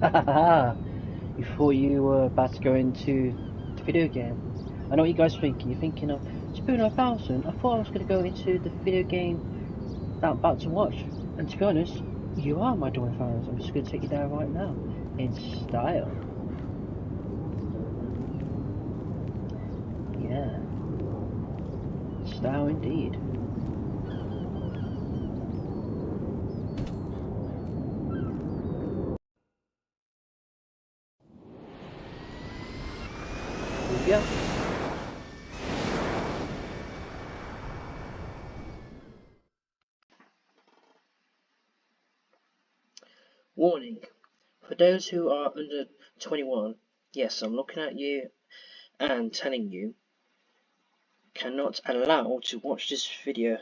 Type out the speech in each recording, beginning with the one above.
You thought you were about to go into the video game. I know what you guys are thinking. You're thinking of Spoon 1000. I thought I was going to go into the video game that I'm about to watch. And to be honest, you are my door fans. I'm just going to take you there right now. In style. Yeah. Style indeed. Here we go. Warning. For those who are under 21, yes, I'm looking at you and telling you, cannot allow to watch this video,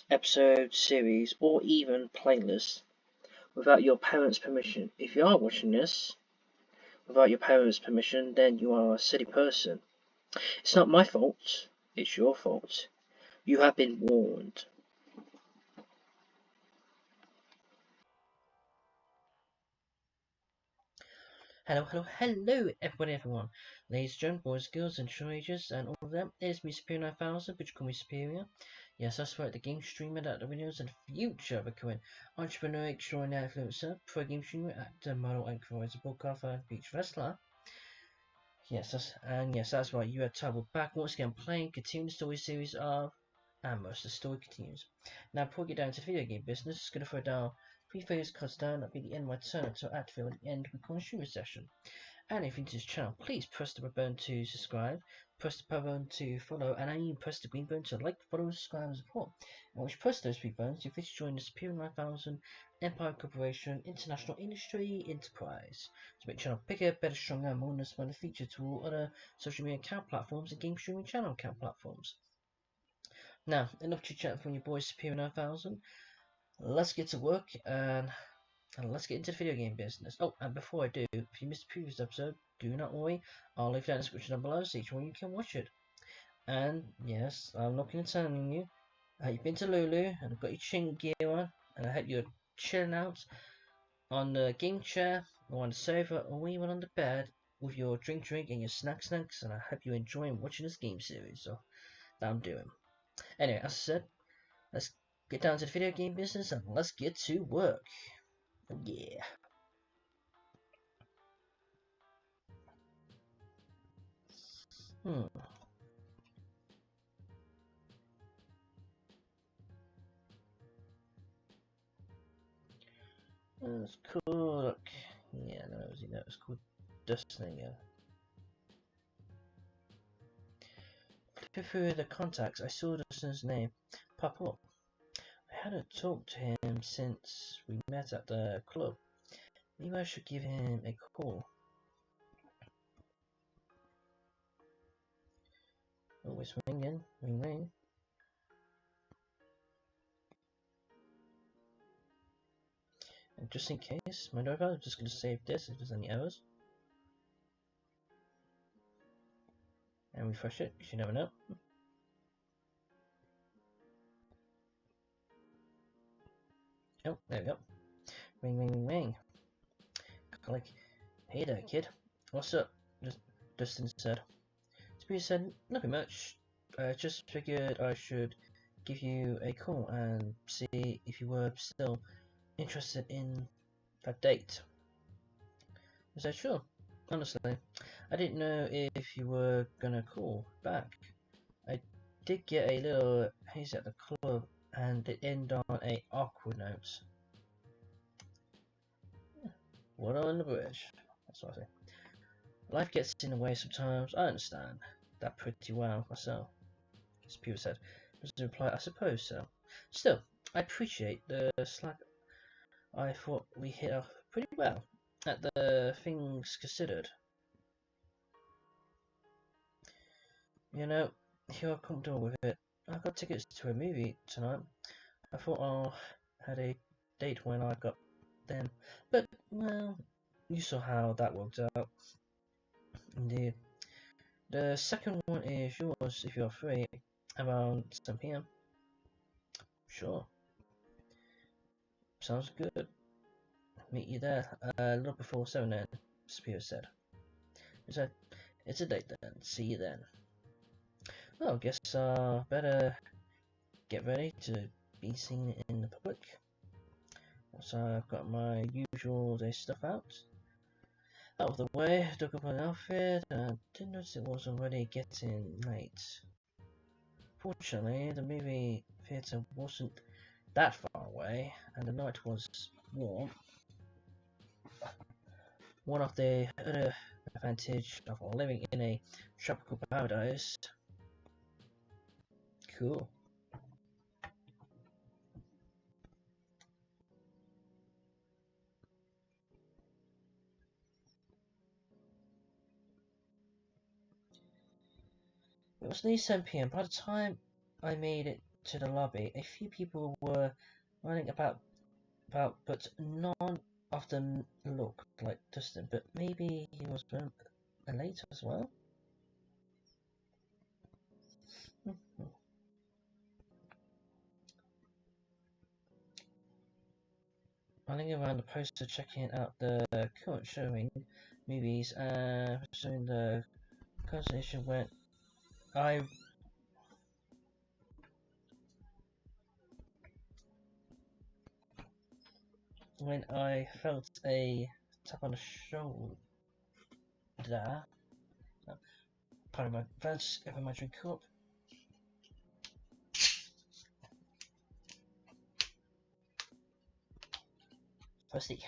episode, series, or even playlist without your parents' permission. If you are watching this without your parents' permission, then you are a silly person. It's not my fault, it's your fault. You have been warned. Hello, everyone. Ladies and gentlemen, boys, girls, and teenagers, and all of them. It's me, Superior 9000, but you call me Superior. Yes, that's right, the game streamer that the videos and future becoming entrepreneur, extraordinary influencer, pro game streamer, actor, model, anchor, broadcaster, and beach wrestler. Yes, that's right, you are Table back once again playing, continuing the story series of Amorous. The story continues. Now, before we get down to the video game business, just going to throw down 3 failures cuts down. That'll be the end of my turn, so activate at the end of the streamer session. And if you're into this channel, please press the red button to subscribe, press the purple button to follow, and then press the green button to like, follow, subscribe, and support. And once you press those 3 buttons, you'll officially join the Superior 9000 Empire Corporation International Industry Enterprise to make the channel bigger, better, stronger, and more smarter feature to all other social media account platforms and game streaming channel account platforms. Now, enough chit chat from your boy Superior 9000. Let's get to work and let's get into the video game business. Oh, and before I do, if you missed the previous episode, do not worry. I'll leave that in the description down below so each one you can watch it. And yes, I'm not going to tell you. You've been to Lulu and I've got your chin gear on, and I hope you're chilling out on the game chair or on the sofa or even on the bed with your drink and your snacks, and I hope you're enjoying watching this game series that I'm doing. Anyway, as I said, let's get down to the video game business and let's get to work. Yeah. It's cool. Look. Yeah, no, it's called DUSTIN again. Flipping through the contacts, I saw Dustin's name pop up. I hadn't talked to him since we met at the club. Maybe I should give him a call. Oh, it's ringing. Ring. And just in case, my notepad, I'm just going to save this if there's any errors. And refresh it, because you never know. Oh, there we go. Ring. Click. Hey there, kid. What's up? Dustin said. Spear said, nothing much. I just figured I should give you a call and see if you were still interested in that date. I said, sure. Honestly, I didn't know if you were gonna call back. I did get a little haze at the club and it ended on a awkward note. What on the bridge? That's what I say. Life gets in the way sometimes. I understand that pretty well myself. As Peter said, was the reply, I suppose so. Still, I appreciate the slack. I thought we hit off pretty well at the things considered. You know, if you're comfortable with it, I've got tickets to a movie tonight. I thought I had a date when I got them, but, well, you saw how that worked out. Indeed. The second one is yours if you're free, around 7 PM. Sure. Sounds good. meet you there a little before 7 then, Spirit said. So, it's a date then, see you then. Well, I guess better get ready to be seen in the public. So I've got my usual day stuff out of the way, dug up an outfit, and didn't notice it was already getting late. Fortunately, the movie theatre wasn't that far away, and the night was warm. One of the other advantages of living in a tropical paradise. Cool. It was nearly 7 PM. By the time I made it to the lobby, a few people were running about, but none of them looked like Dustin. But maybe he was late as well. Running around the poster, checking out the current showing movies, and showing the conversation when I felt a tap on the shoulder. Pardon my French, having my drink up. Thirsty.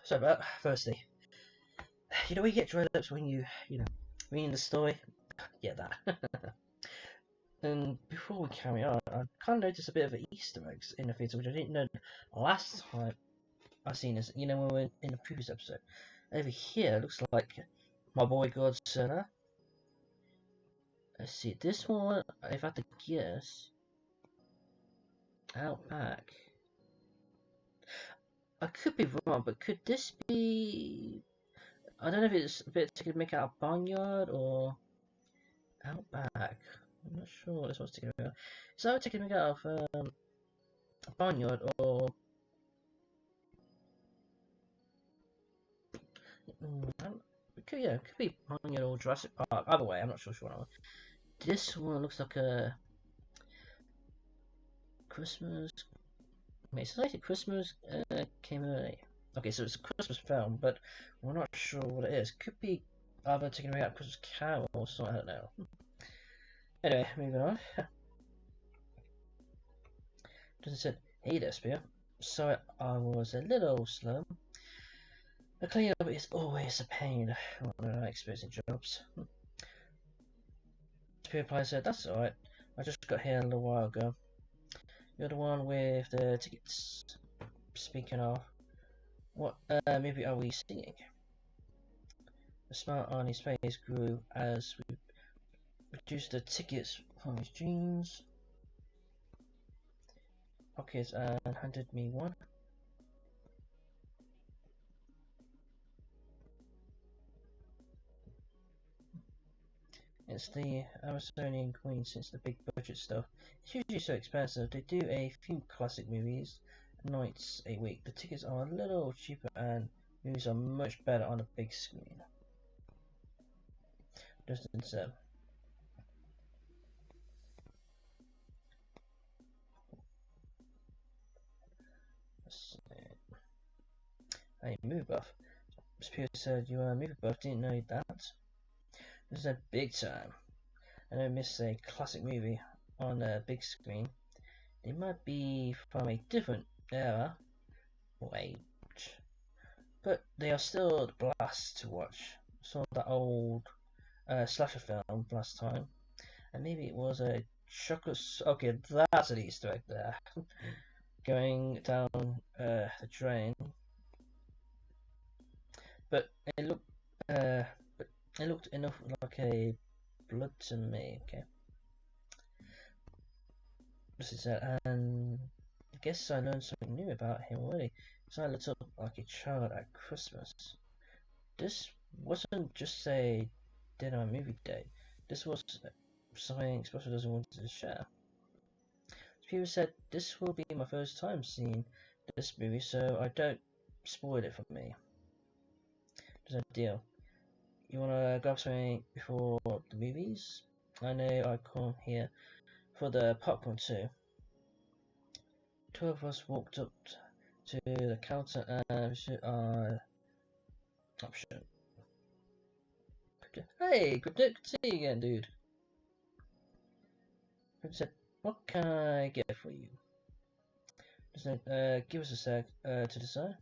So about thirsty. You know, we get dry lips when you reading the story. Yeah, that. And before we carry on, I kind of noticed a bit of an Easter eggs in the theatre, which I didn't know last time I seen this. You know, when we were in the previous episode. Over here, it looks like my boy Godzilla. Let's see, this one, if I had to guess, Outback. I could be wrong, but could this be? I don't know if it's a bit to make out a barnyard or Outback. I'm not sure what this one's taking me out. Is that taking me out of a barnyard or? It could be barnyard or Jurassic Park. Either way, I'm not sure. This one looks like a Christmas. Wait, it's like Christmas came early. Okay, so it's a Christmas film, but we're not sure what it is. Could be either taking me out Christmas Carol or something. I don't know. Anyway, moving on. Just said, "Hey there, Spear. Sorry, I was a little slow. The cleanup is always a pain when I'm experiencing jobs." Spear replied, said, "That's alright. I just got here a little while ago. You're the one with the tickets. Speaking of, what movie are we seeing?" The smile on his face grew as we reduced the tickets from his jeans pockets and handed me one. It's the Amazonian Queen. Since the big budget stuff it's usually so expensive, they do a few classic movies nights a week. The tickets are a little cheaper and movies are much better on a big screen. Dustin said. Hey, movie buff. Spears said, "You are a movie buff, didn't know that." This is a big time. I don't miss a classic movie on a big screen. They might be from a different era or age, but they are still a blast to watch. Saw that old slasher film last time, and maybe it was a chocolate. Okay, that's an Easter egg there. Going down the drain, but it looked enough like a blood to me. Okay. This is it, and guess I learned something new about him already, because I looked up like a child at Christmas. This wasn't just a dinner movie date. This was something special doesn't want to share. People said this will be my first time seeing this movie, so I don't spoil it for me. There's a deal. You wanna grab something before the movies? I know I come here for the popcorn too. Two of us walked up to the counter and pursued our option. Hey, good to see you again, dude. He said, what can I get for you? Give us a sec to decide.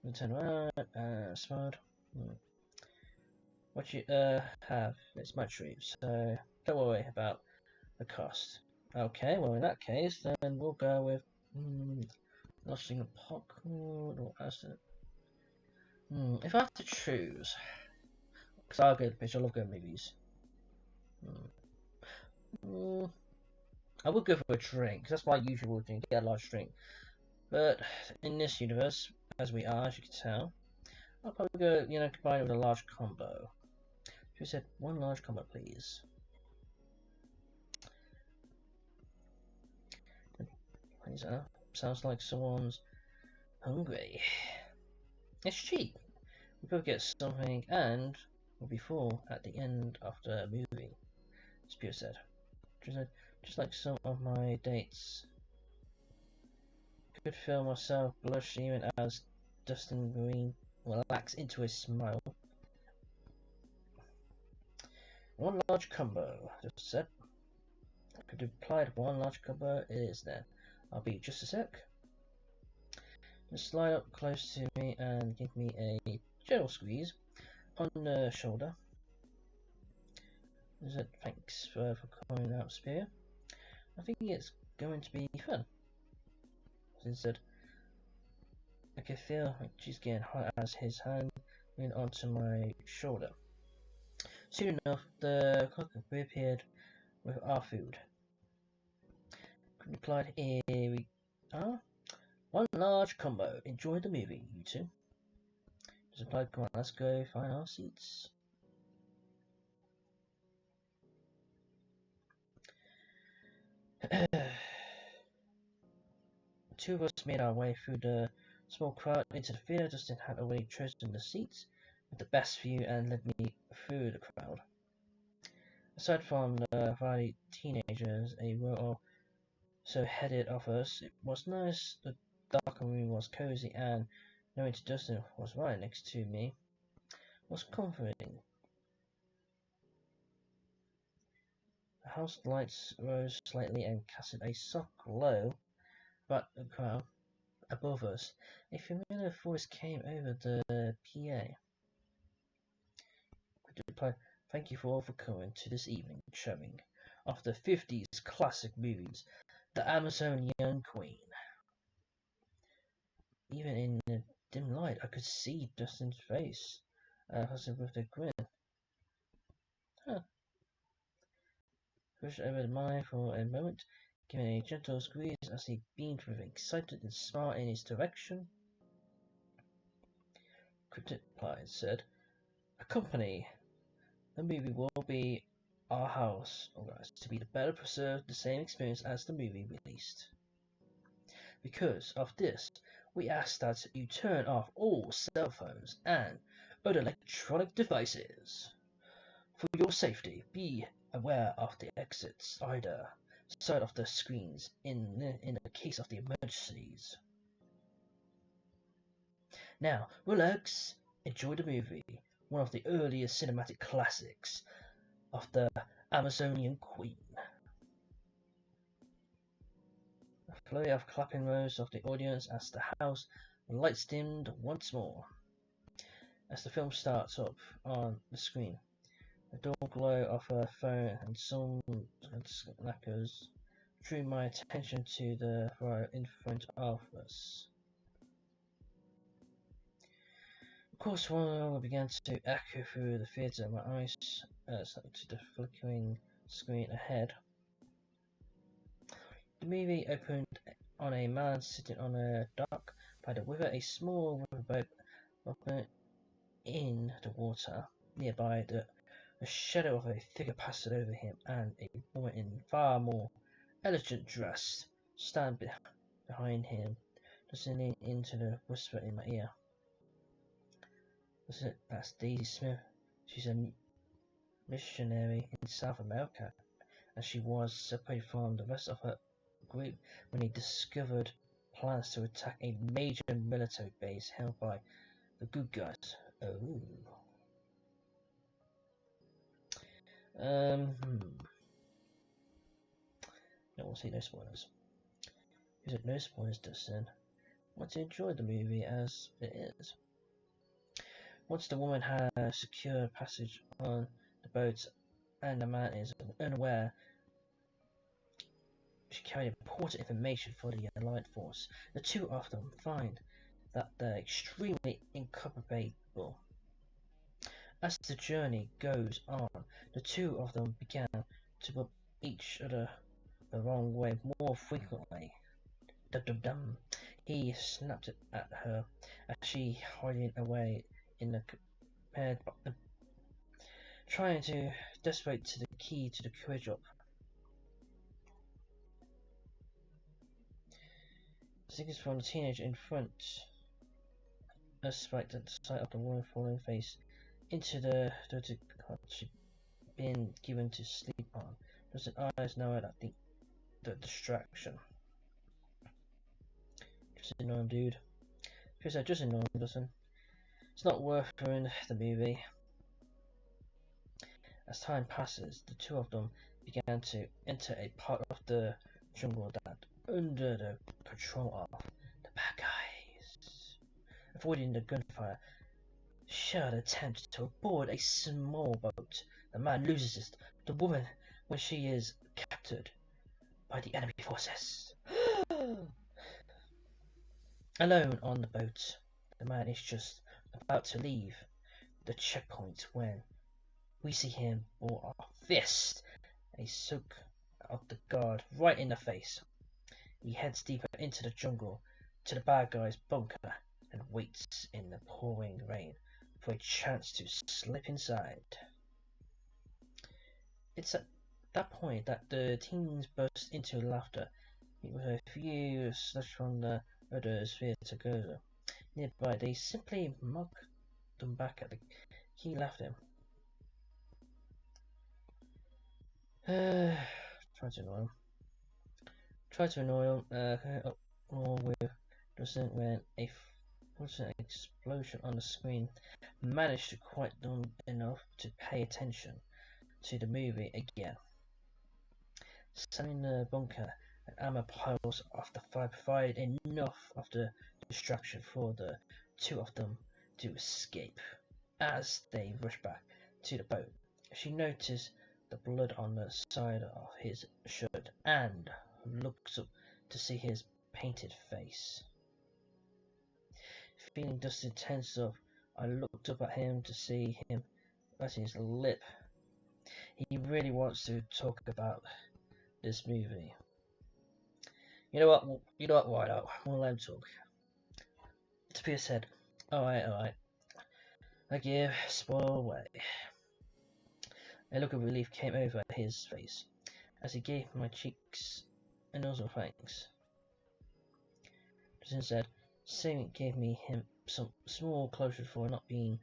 We turned around and smiled. What you have, it's my treat, so don't worry about the cost. Okay, well in that case, then we'll go with nothing a popcorn or acid. If I have to choose, because I'll go to the pitch, I love going movies. I would go for a drink, that's my usual drink, get a large drink. But in this universe, as we are, as you can tell, I'll probably go, combine it with a large combo. Who said one large combo, please? Sounds like someone's hungry. It's cheap. We could get something and we'll be full at the end of the movie. Spear said. Just like some of my dates. Could feel myself blush even as Dustin Green relaxed into a smile. One large combo, just said. I could have applied one large combo, it is there. I'll be just a sec. Just slide up close to me and give me a gentle squeeze on the shoulder. Said, thanks for coming out, Spear. I think it's going to be fun. He said, I could feel like she's getting hot as his hand went onto my shoulder. Soon enough, the cook reappeared with our food. Replied, here we are. One large combo. Enjoy the movie, you two. Just replied, come on, let's go find our seats. Two of us made our way through the small crowd into the theatre. Dustin had already chosen the seats with the best view and led me through the crowd. Aside from the variety teenagers, a row or so headed of us, it was nice. The darker room was cozy, and knowing Dustin was right next to me was comforting. The house lights rose slightly and casted a soft glow but the crowd above us. A familiar voice came over the PA. Could reply, thank you for all for coming to this evening showing of the 50s classic movies, The Amazonian Queen. Even in the dim light, I could see Dustin's face, with a grin. Pushed over mine for a moment, giving a gentle squeeze as he beamed with excited and smile in his direction. Critic replied, said, accompany. The movie will be our house, organized to be the better preserve the same experience as the movie released. Because of this, we ask that you turn off all cell phones and other electronic devices. For your safety, be aware of the exits either side of the screens in the case of the emergencies. Now, relax, enjoy the movie, one of the earliest cinematic classics of the Amazonian Queen. A flurry of clapping rose of the audience as the house lights dimmed once more. As the film starts up on the screen, the dull glow of her phone and some knackers drew my attention to the row in front of us. Of course, one began to echo through the theatre. My eyes to the flickering screen ahead. The movie opened on a man sitting on a dock by the river, a small riverboat rocking in the water. Nearby, the shadow of a figure passed over him, and a woman in far more elegant dress stand behind him, listening into the whisper in my ear. That's Daisy Smith. She's a missionary in South America, and she was separated from the rest of her group when they discovered plans to attack a major military base held by the good guys. Oh. No, we'll see, no spoilers. You said no spoilers, Dustin. Want to enjoy the movie as it is. Once the woman has secured passage on the boat and the man is unaware, she carried important information for the Allied force. The two of them find that they're extremely incompatible. As the journey goes on, the two of them began to rub each other the wrong way more frequently. Dum dum dum. He snapped it at her as she hiding away in the prepared trying to desperate to the key to the courage up. Seconds from the teenager in front, a spike at the sight of the woman falling face into the dirty cot she'd been given to sleep on. Just an eyes now at the distraction. Just ignore him, dude. Chris said, just ignore him, listen. It's not worth ruining the movie. As time passes, the two of them began to enter a part of the jungle that under the control of the bad guys. Avoiding the gunfire, Shard attempts to board a small boat. The man loses it. The woman, when she is captured by the enemy forces. Alone on the boat, the man is just about to leave the checkpoint when we see him bore a fist, a soak of the guard right in the face. He heads deeper into the jungle to the bad guy's bunker and waits in the pouring rain for a chance to slip inside. It's at that point that the teens burst into laughter. With a few slush from the others fear to go. Nearby, they simply mock them back at the he laughed at him. Try to annoy him. Or with Dustin when a fortunate explosion on the screen managed to quiet them enough to pay attention to the movie again. Standing in the bunker and armor piles of the fire provided enough of the distraction for the two of them to escape. As they rush back to the boat, she noticed the blood on the side of his shirt and looks up to see his painted face. Feeling Dustin tense up, I looked up at him to see him biting his lip. He really wants to talk about this movie. You know what, why not? We'll let him talk. Tobias said, alright. I give, spoil away. A look of relief came over his face as he gave my cheeks a nozzle thanks. Dustin said, saying it gave me him some small closure for not being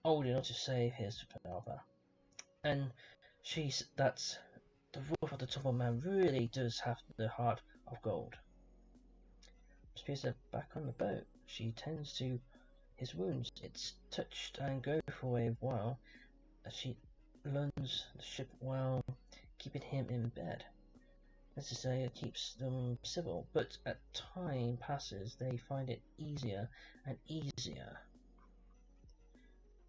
old enough to save his father. And that's the wolf of the Tumble Man really does have the heart of gold. Spears said, back on the boat. She tends to his wounds. It's touched and go for a while as she learns the ship while keeping him in bed. Let's just say it keeps them civil, but as time passes they find it easier and easier.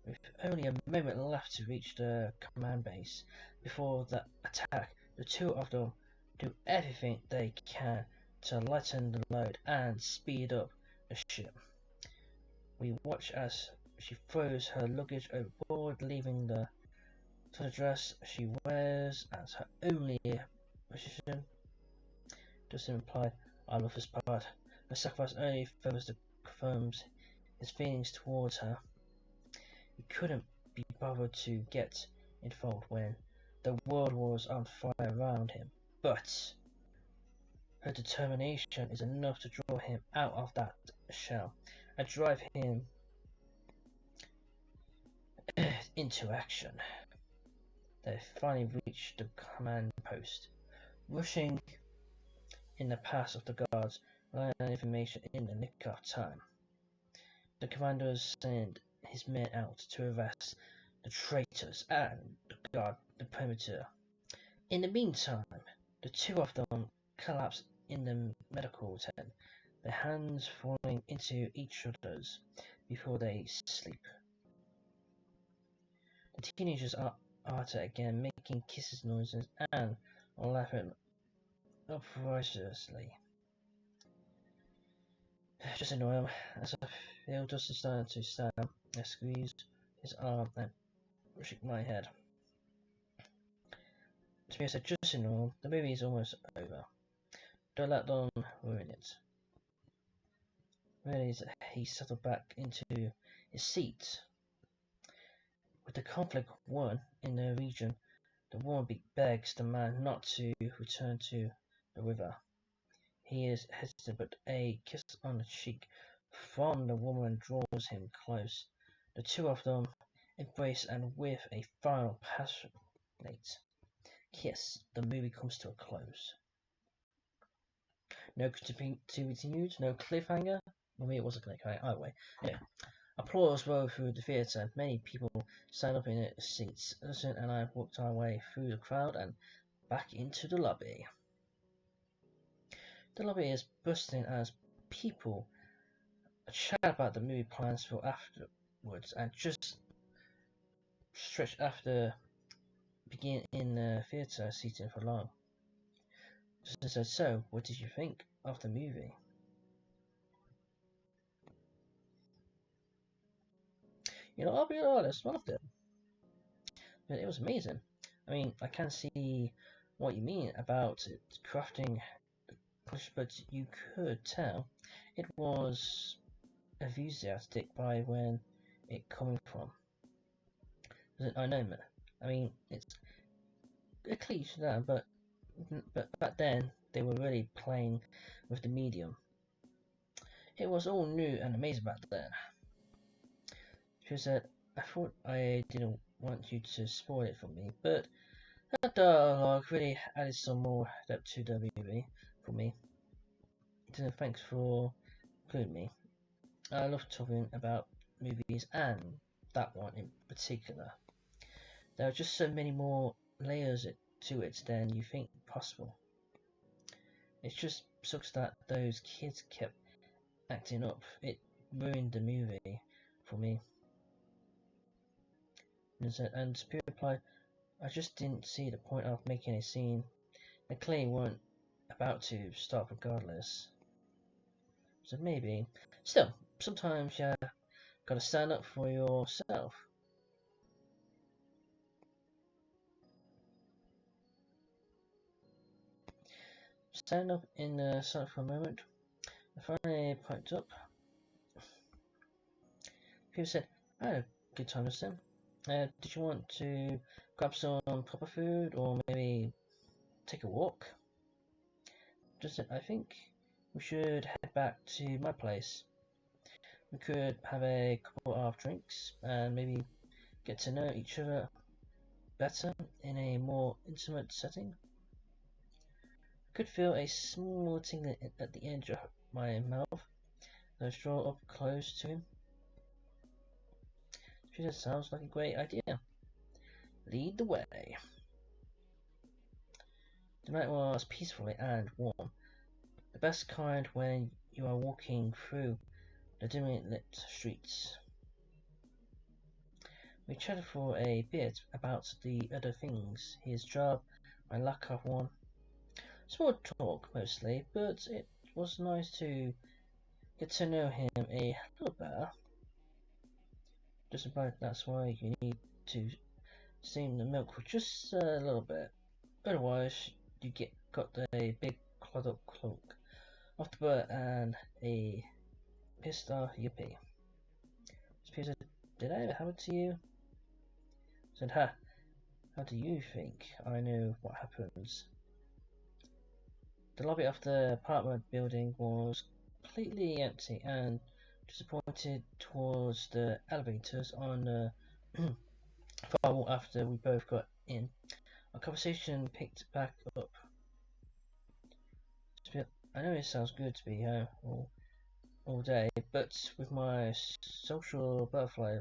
With only a moment left to reach the command base before the attack, the two of them do everything they can to lighten the load and speed up the ship. We watch as she throws her luggage overboard, leaving the dress she wears as her only possession. Dustin replied, I love this part. The sacrifice only further confirms his feelings towards her. He couldn't be bothered to get involved when the world was on fire around him, but her determination is enough to draw him out of that shell and drive him into action. They finally reached the command post. Rushing in the path of the guards, relying on information in the nick of time. The commanders sent his men out to arrest the traitors and guard the perimeter. In the meantime, the two of them collapsed in the medical tent, their hands falling into each other's before they sleep. The teenagers are again, making kisses noises and laughing uproariously. Just annoy him. As I feel Dustin starting to stand, I squeezed his arm and shook my head. To me, I said, just annoy him. The movie is almost over. Don't let them ruin it. Really, he settled back into his seat. With the conflict won in the region, the woman begs the man not to return to the river. He is hesitant, but a kiss on the cheek from the woman draws him close. The two of them embrace, and with a final passionate kiss, the movie comes to a close. No continued, no cliffhanger. Well, maybe it was a cliffhanger, either way. Anyway, applause rolled through the theatre. Many people sat up in their seats. Dustin and I walked our way through the crowd and back into the lobby. The lobby is bursting as people chat about the movie plans for afterwards and just stretch after begin in the theatre seating for long. Justin said, so, what did you think of the movie? You know, I'll be honest, loved it. But it was amazing. I mean, I can see what you mean about it crafting, but you could tell it was enthusiastic by when it coming from. I know, I mean, it's a cliche now, but back then they were really playing with the medium. It was all new and amazing back then. She said, I thought I didn't want you to spoil it for me, but that dialogue really added some more depth to the movie for me. So thanks for including me. I love talking about movies and that one in particular. There are just so many more layers to it than you think possible. It just sucks that those kids kept acting up. It ruined the movie for me. And Spirit replied, I just didn't see the point of making a scene. They clearly weren't about to stop regardless. So maybe. Still, sometimes you gotta stand up for yourself. Stand up in the sun for a moment. I finally piped up. People said, I had a good time with them. Did you want to grab some proper food or maybe take a walk? Just said, I think we should head back to my place. We could have a couple of drinks and maybe get to know each other better in a more intimate setting. I could feel a small tingling at the edge of my mouth as I strolled up close to him. She said, sounds like a great idea. Lead the way. The night was peaceful and warm, the best kind when you are walking through the dimly lit streets. We chatted for a bit about the other things, his job, my lack of one. Small talk mostly, but it was nice to get to know him a little better. Just about that's why you need to steam the milk for just a little bit. Otherwise, you got a big clad up cloak, off the boat, and a pissed off yippee. Peter said, "Did that ever happen to you?" I said, "Ha, how do you think I know what happens?" The lobby of the apartment building was completely empty, and just pointed towards the elevators on the far wall after we both got in. Our conversation picked back up. I know it sounds good to be home all day, but with my social butterfly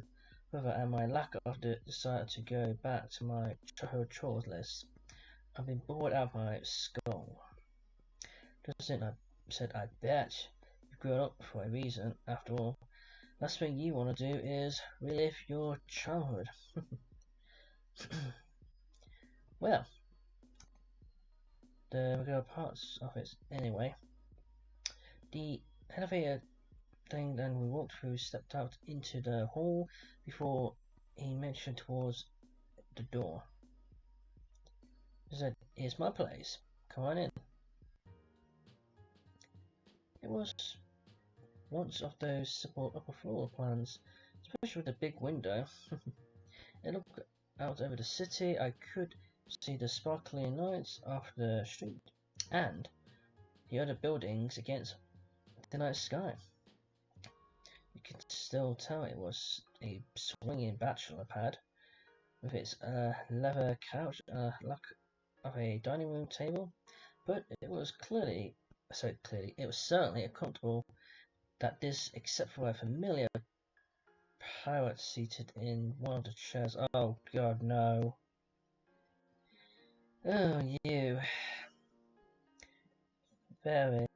fever and my lack of the desire to go back to my childhood chores list, I've been bored out of my skull. Doesn't I said, "I bet you've grown up for a reason. After all, last thing you want to do is relive your childhood." Well, the regular parts of it anyway. The elevator thing, then we walked through, stepped out into the hall before he mentioned towards the door. He said, "Here's my place. Come on in." It was once of those simple upper floor plans, especially with the big window. It looked out over the city. I could see the sparkling lights of the street and the other buildings against the night sky. You could still tell it was a swinging bachelor pad with its leather couch, lack of a dining room table, but it was it was certainly comfortable that this, except for a familiar pirate seated in one of the chairs. Oh God, no! Oh, you! Very.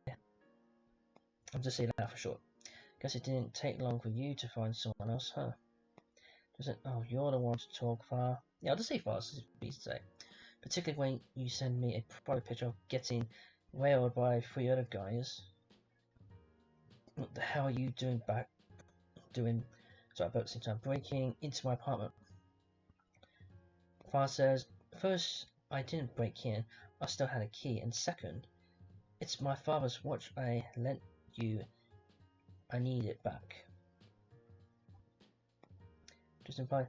I'll just say that for short. Guess it didn't take long for you to find someone else, huh? Does it? Oh, you're the one to talk far. Yeah, I'll just say fast, as it to say. Particularly when you send me a private picture of getting whaled by 3 other guys. What the hell are you doing about the same time, breaking into my apartment? Father says, first, I didn't break in, I still had a key, and second, it's my father's watch I lent you, I need it back. Just imply,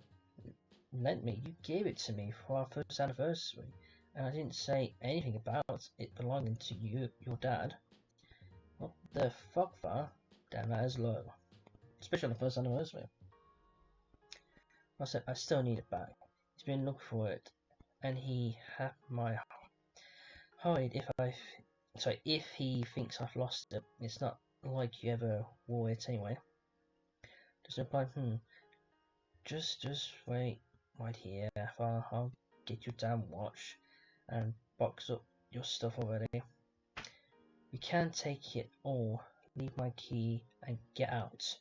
lent me? You gave it to me for our first anniversary, and I didn't say anything about it belonging to you, your dad. What the fuck, Far? Damn, that is low. Especially on the first anniversary. I said, I still need it back. He's been looking for it, and he had my hide if he thinks I've lost it. It's not like you ever wore it anyway. Just reply, just wait right here, I'll get your damn watch and box up your stuff already. You can't take it all. Leave my key and get out.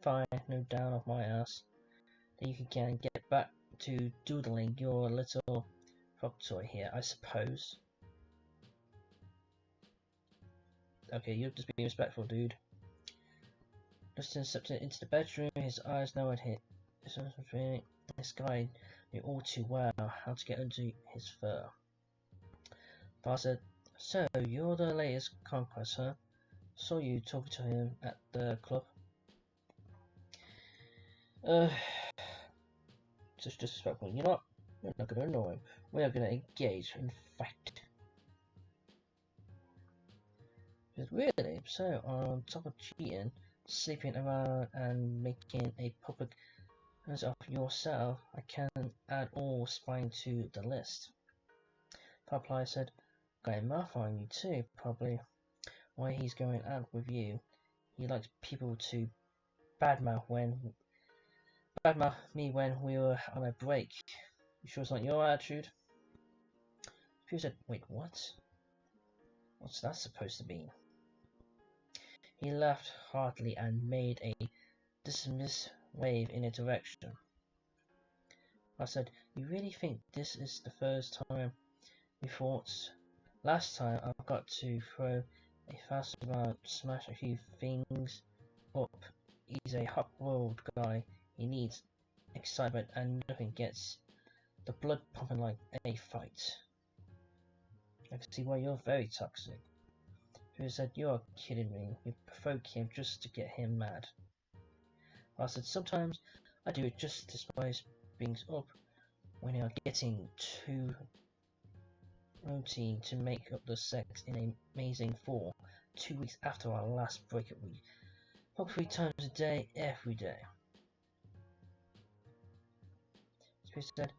Fine, no down off my ass. Then you can get back to doodling your little frog toy here, I suppose. Okay, you're just being respectful, dude. Dustin stepped into the bedroom, his eyes now had hit. This guy knew all too well how to get under his fur. Father said, "So, you're the latest conquest, huh? Saw you talking to him at the club." Just disrespectful. You know what? We're not gonna annoy him. We are gonna engage in fight. He said, "Really? So, on top of cheating, sleeping around, and making a public of yourself, I can add all spying to the list." Popeye said, "Got a mouth on you too, probably. Why he's going out with you. He likes people to badmouth me when we were on a break. You sure it's not your attitude?" Pew said, "Wait, what? What's that supposed to mean?" He laughed heartily and made a dismissive wave in a direction. I said, "You really think this is the first time we fought? Last time I got to throw a fast around, smash a few things up. He's a hot-boiled guy. He needs excitement, and nothing gets the blood pumping like a fight." I can see why you're very toxic. Who said, you are kidding me. You provoke him just to get him mad. I said, sometimes I do it just to spice things up when they are getting too routine to make up the sex in an amazing 2 weeks after our last breakup week. Fuck 3 times a day, every day. Spirit said,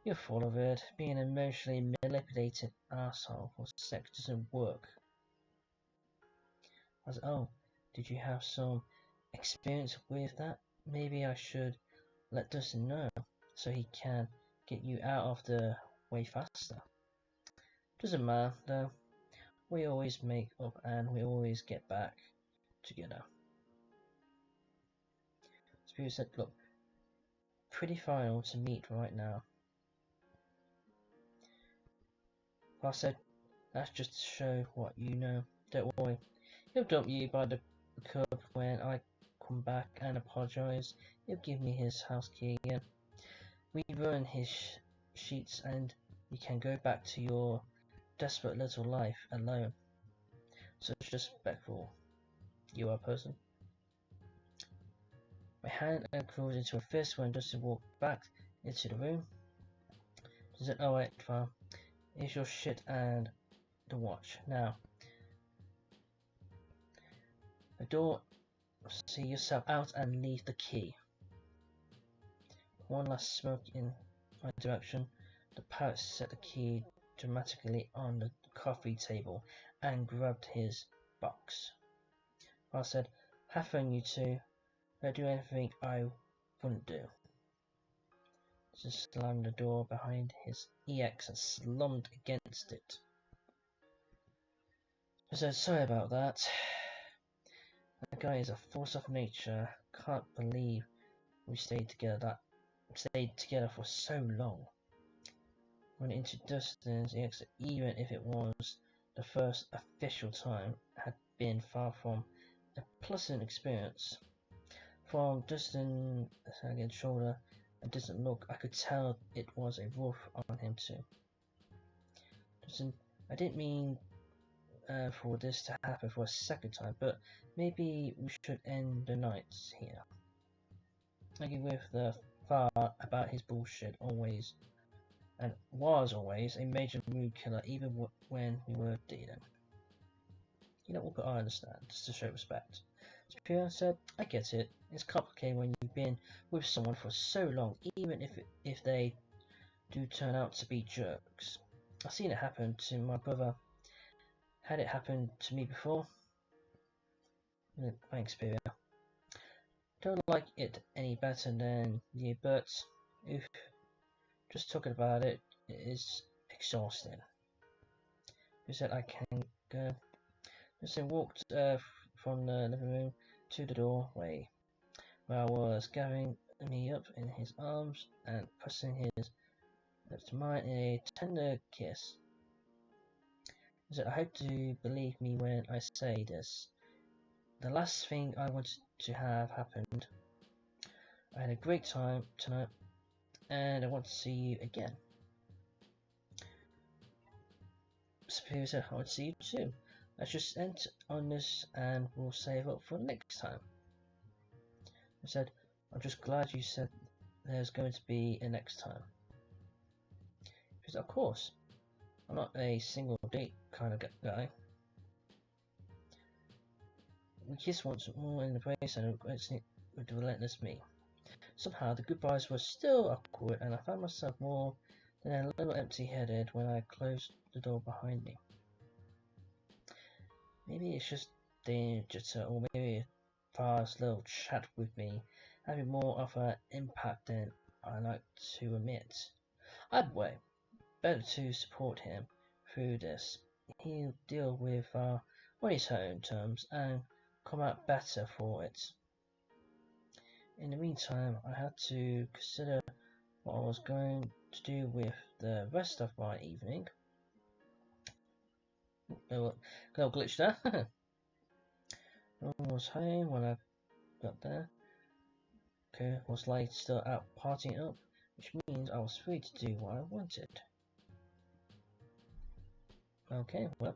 you're full of it. Being an emotionally manipulated asshole for sex doesn't work. I said, oh, did you have some experience with that? Maybe I should let Dustin know so he can get you out of the way faster. Doesn't matter though. We always make up and we always get back together. Spirit said, look, pretty final to meet right now. I said, that's just to show what you know. Don't worry. He'll dump you by the curb when I come back and apologise. He'll give me his house key again. We ruin his sheets and you can go back to your desperate little life alone. Such disrespectful you are, person. My hand curled into a fist when Dustin walked back into the room. He said, oh wait, fine. Here's your shit and the watch. Now, the door, see yourself out and leave the key. One last smoke in my direction. The parrot set the key dramatically on the coffee table and grabbed his box. I said, have fun you two. Don't do anything I wouldn't do. Just slammed the door behind his EX and slumped against it. I said, sorry about that. That guy is a force of nature. Can't believe we stayed together for so long. When into Dustin's EX, even if it was the first official time, had been far from a pleasant experience. From Dustin's shoulder and distant look, I could tell it was a rough on him too. Dustin, I didn't mean for this to happen for a second time, but maybe we should end the night here. I agree with the far about his bullshit always, and was always a major mood killer even when we were dealing. You know, but I understand, just to show respect. Superior said, I get it. It's complicated when you've been with someone for so long, even if they do turn out to be jerks. I've seen it happen to my brother. Had it happened to me before? Thanks, Superior. Don't like it any better than you, but oof, just talking about it is exhausting. He said, I can go. So walked from the living room to the doorway, where I was gathering me up in his arms and pressing his lips to mine in a tender kiss. He said, I hope to believe me when I say this. The last thing I wanted to have happened. I had a great time tonight, and I want to see you again. Superior said, I want to see you too. Let's just end on this and we'll save up for next time. I said, I'm just glad you said there's going to be a next time. He said, of course. I'm not a single date kind of guy. We kissed once more in the place and regrets it with the relentless me. Somehow the goodbyes were still awkward and I found myself more than a little empty-headed when I closed the door behind me. Maybe it's just danger, or maybe Far's little chat with me having more of an impact than I like to admit. Either way, better to support him through this. He'll deal with on his own terms and come out better for it. In the meantime, I had to consider what I was going to do with the rest of my evening. Little glitch there. No one was home when I got there. Okay, was like still out partying up, which means I was free to do what I wanted. Okay, well,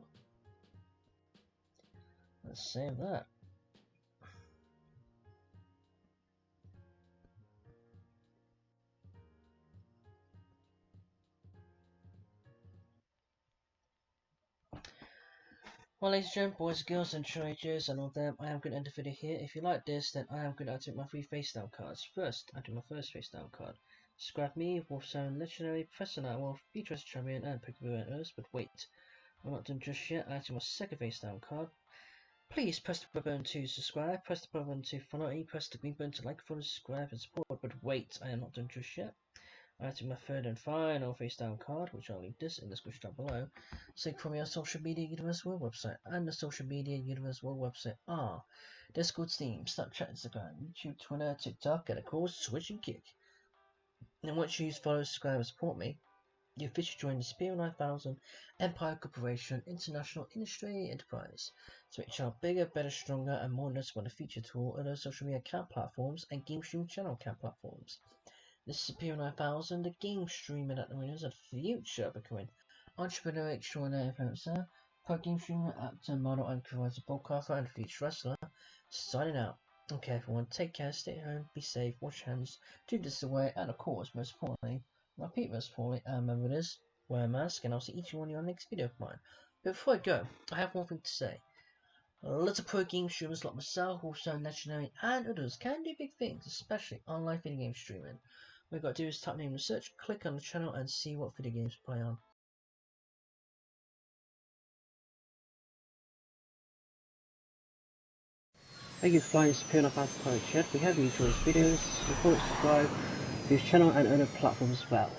let's save that. Well, ladies and gentlemen, boys, girls, and teenagers, and all them, I am going to end the video here. If you like this, then I am going to take my 3 face down cards. First, I do my first face down card. Describe me, Wolfstone Legendary, Professor Nightwolf, Beatrice Champion, and Pokemon and Earth, but wait, I'm not done just yet. I do my second face down card. Please press the button to subscribe, press the button to follow me, press the green button to like, follow, subscribe, and support, but wait, I am not done just yet. I took my third and final face down card, which I'll leave this in the description down below. So from our social media universe world website, and the social media universe world website are Discord, Steam, Snapchat, Instagram, YouTube, Twitter, TikTok, and of course Twitch and Kick. And once you follow, subscribe, and support me, you officially join the Spear 9000 Empire Corporation International Industry Enterprise to make the channel bigger, better, stronger, and more noticeable in the future to all other social media account platforms and game streaming channel account platforms. This is Superior 9000, the game streamer that the winners and future becoming entrepreneur extraordinary influencer, pro game streamer, actor, model, and provider, broadcaster, and future wrestler. Signing out. Okay, everyone, take care, stay home, be safe, wash your hands, do this away, and of course, most importantly, repeat most importantly, and remember this, wear a mask, and I'll see each one of you on the next video of mine. But before I go, I have one thing to say. Lots of pro game streamers like myself, also Legendary, and others can do big things, especially online video game streaming. What you've got to do is type name in the search, click on the channel, and see what video games play on. Thank you for flying Superior 9000 Pirate Chat. If you have enjoyed these videos, support, subscribe to this channel and other platforms as well.